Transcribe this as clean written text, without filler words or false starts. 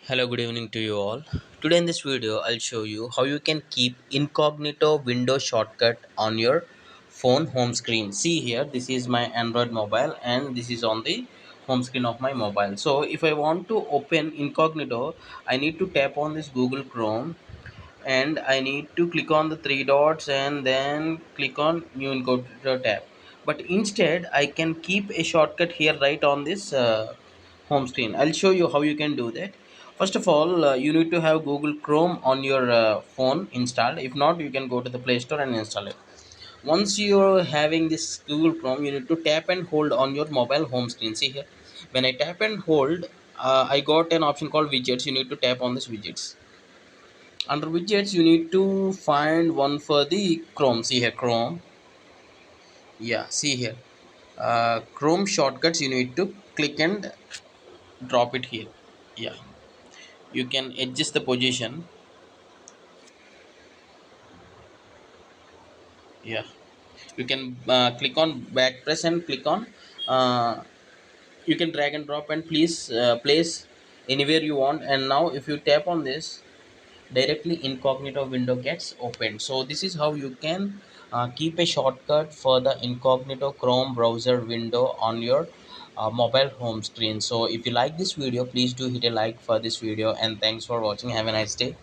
Hello, good evening to you all. Today in this video, I'll show you how you can keep incognito window shortcut on your phone home screen. See here, this is my Android mobile and this is on the home screen of my mobile. So if I want to open incognito, I need to tap on this Google Chrome and I need to click on the three dots and then click on new incognito tab. But instead I can keep a shortcut here right on this home screen. I'll show you how you can do that. First of all, you need to have Google Chrome on your phone installed. If not, you can go to the Play Store and install it. Once you're having this Google Chrome, you need to tap and hold on your mobile home screen. See here, when I tap and hold, I got an option called widgets. You need to tap on this widgets. Under widgets, you need to find one for the Chrome. See here, Chrome. Yeah, see here, Chrome shortcuts. You need to click and drop it here. Yeah, you can adjust the position. Yeah, you can click on back press and click on. Uh, you can drag and drop and please place anywhere you want. And now, if you tap on this, directly incognito window gets opened. So this is how you can keep a shortcut for the incognito Chrome browser window on your mobile home screen. So if you like this video, please do hit a like for this video, and thanks for watching. Have a nice day.